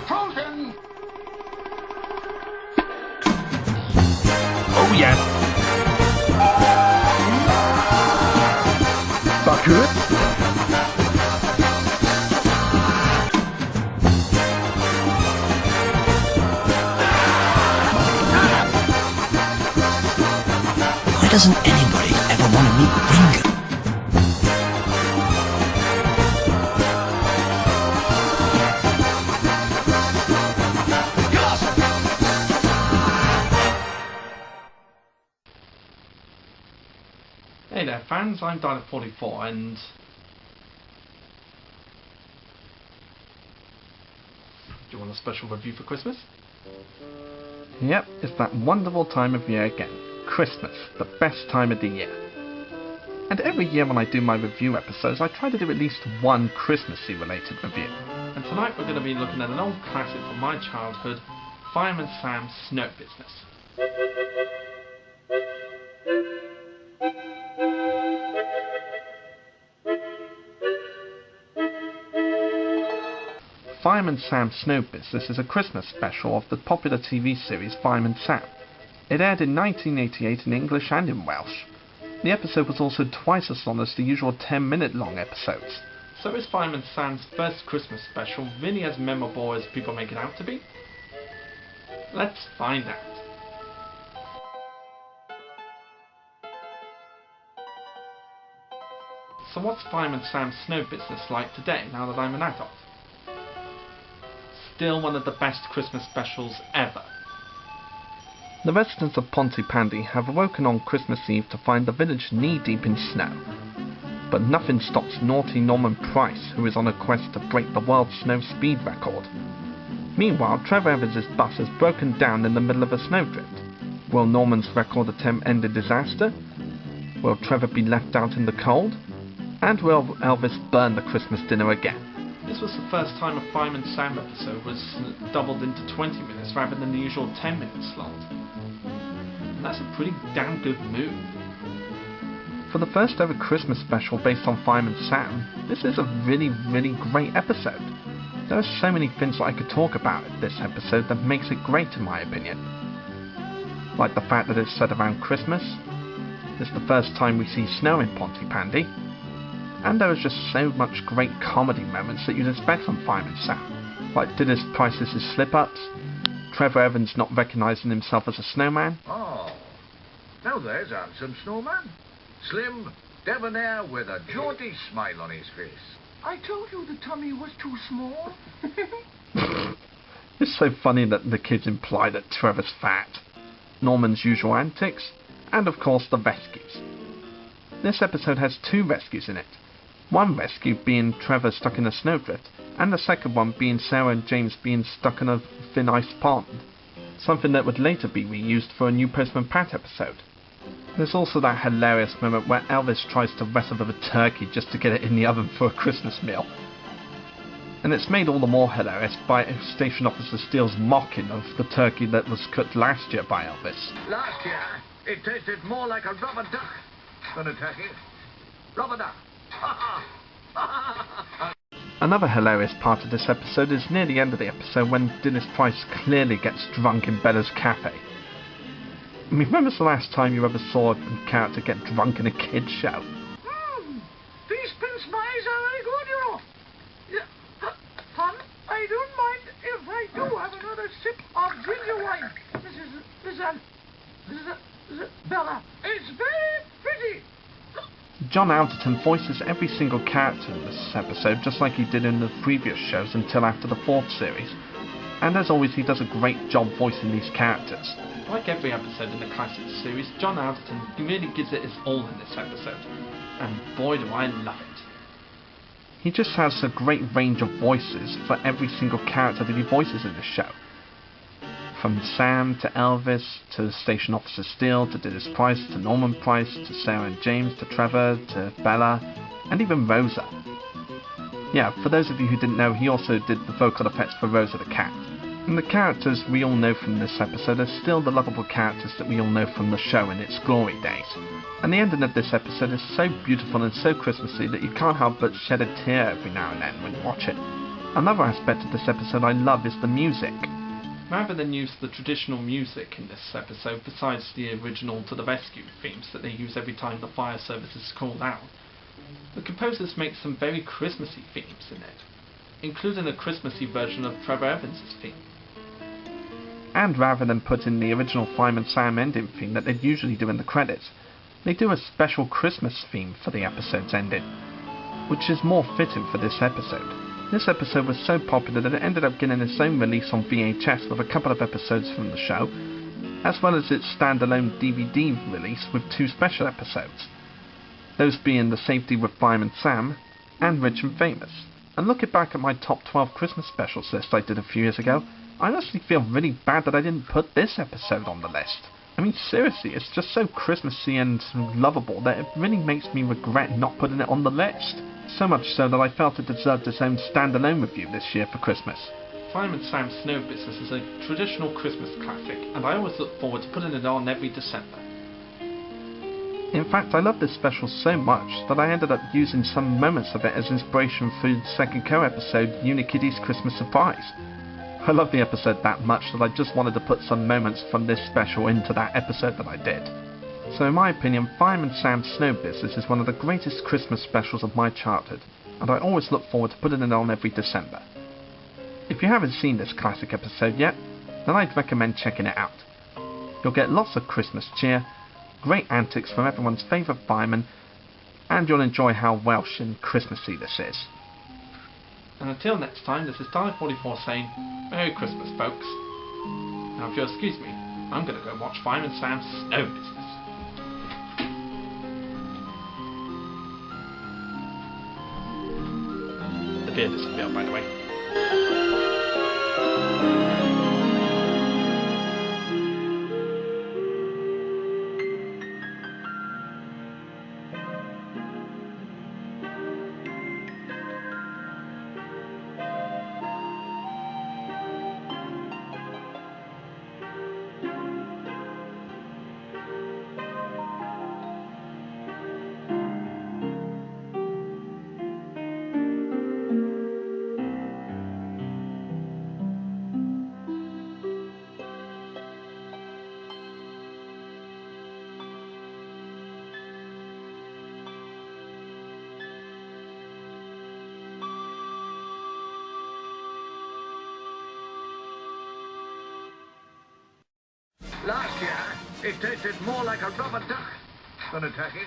Frozen! Oh yes! Bucket? Why doesn't anybody ever want to meet Ringo? Hey there fans, I'm Dalek44 and... Do you want a special review for Christmas? Yep, it's that wonderful time of year again. Christmas, the best time of the year. And every year when I do my review episodes, I try to do at least one Christmassy related review. And tonight we're going to be looking at an old classic from my childhood, Fireman Sam's Snow Business. Fireman Sam's Snow Business is a Christmas special of the popular TV series Fireman Sam. It aired in 1988 in English and in Welsh. The episode was also twice as long as the usual 10-minute long episodes. So is Fireman Sam's first Christmas special really as memorable as people make it out to be? Let's find out. So what's Fireman Sam's Snow Business like today now that I'm an adult? Still one of the best Christmas specials ever. The residents of Pontypandy have awoken on Christmas Eve to find the village knee-deep in snow. But nothing stops naughty Norman Price, who is on a quest to break the world snow speed record. Meanwhile, Trevor Evans' bus has broken down in the middle of a snowdrift. Will Norman's record attempt end in disaster? Will Trevor be left out in the cold? And will Elvis burn the Christmas dinner again? This was the first time a Fireman Sam episode was doubled into 20 minutes rather than the usual 10-minute slot. And that's a pretty damn good move. For the first ever Christmas special based on Fireman Sam, this is a really great episode. There are so many things that I could talk about in this episode that makes it great in my opinion. Like the fact that it's set around Christmas, it's the first time we see snow in Pontypandy, and there is just so much great comedy moments that you'd expect from Fireman Sam, like Dennis Price's slip-ups, Trevor Evans not recognising himself as a snowman. Oh, now there's handsome snowman. Slim, debonair with a jaunty smile on his face. I told you the tummy was too small. It's so funny that the kids imply that Trevor's fat. Norman's usual antics, and of course the rescues. This episode has 2 rescues in it. One rescue being Trevor stuck in a snowdrift, and the second one being Sarah and James being stuck in a thin ice pond. Something that would later be reused for a new Postman Pat episode. There's also that hilarious moment where Elvis tries to wrestle with a turkey just to get it in the oven for a Christmas meal. And it's made all the more hilarious by Station Officer Steele's mocking of the turkey that was cooked last year by Elvis. Last year, it tasted more like a rubber duck than a turkey. Rubber duck. Another hilarious part of this episode is near the end of the episode when Dennis Price clearly gets drunk in Bella's cafe. I mean, when was the last time you ever saw a character get drunk in a kid's show? These pince pies are very good, you know. Yeah. Hon, I don't mind if I do have another sip of ginger wine. This is Bella. It's very pretty. John Alderton voices every single character in this episode just like he did in the previous shows until after the 4th series. And as always, he does a great job voicing these characters. Like every episode in the classic series, John Alderton really gives it his all in this episode. And boy do I love it. He just has a great range of voices for every single character that he voices in the show. From Sam to Elvis, to Station Officer Steele, to Dennis Price, to Norman Price, to Sarah and James, to Trevor, to Bella, and even Rosa. Yeah, for those of you who didn't know, he also did the vocal effects for Rosa the cat. And the characters we all know from this episode are still the lovable characters that we all know from the show in its glory days. And the ending of this episode is so beautiful and so Christmassy that you can't help but shed a tear every now and then when you watch it. Another aspect of this episode I love is the music. Rather than use the traditional music in this episode, besides the original To the Rescue themes that they use every time the fire service is called out, the composers make some very Christmassy themes in it, including a Christmassy version of Trevor Evans' theme. And rather than put in the original Fireman Sam ending theme that they'd usually do in the credits, they do a special Christmas theme for the episode's ending, which is more fitting for this episode. This episode was so popular that it ended up getting its own release on VHS with a couple of episodes from the show, as well as its standalone DVD release with 2 special episodes, those being The Safety with Fireman Sam and Rich and Famous. And looking back at my top 12 Christmas specials list I did a few years ago, I honestly feel really bad that I didn't put this episode on the list. I mean, seriously, it's just so Christmassy and lovable that it really makes me regret not putting it on the list. So much so that I felt it deserved its own standalone review this year for Christmas. Fireman Sam's Snow Business is a traditional Christmas classic, and I always look forward to putting it on every December. In fact, I love this special so much that I ended up using some moments of it as inspiration for the second co-episode, Unikitty's Christmas Surprise. I love the episode that much that I just wanted to put some moments from this special into that episode that I did. So in my opinion, Fireman Sam's Snow Business is one of the greatest Christmas specials of my childhood, and I always look forward to putting it on every December. If you haven't seen this classic episode yet, then I'd recommend checking it out. You'll get lots of Christmas cheer, great antics from everyone's favourite fireman, and you'll enjoy how Welsh and Christmassy this is. And until next time, this is Dalek44 saying, Merry Christmas, folks. Now if you'll excuse me, I'm going to go watch Fireman Sam's Snow Business. The beer disappeared, by the way. Last year, it tasted more like a rubber duck than a turkey.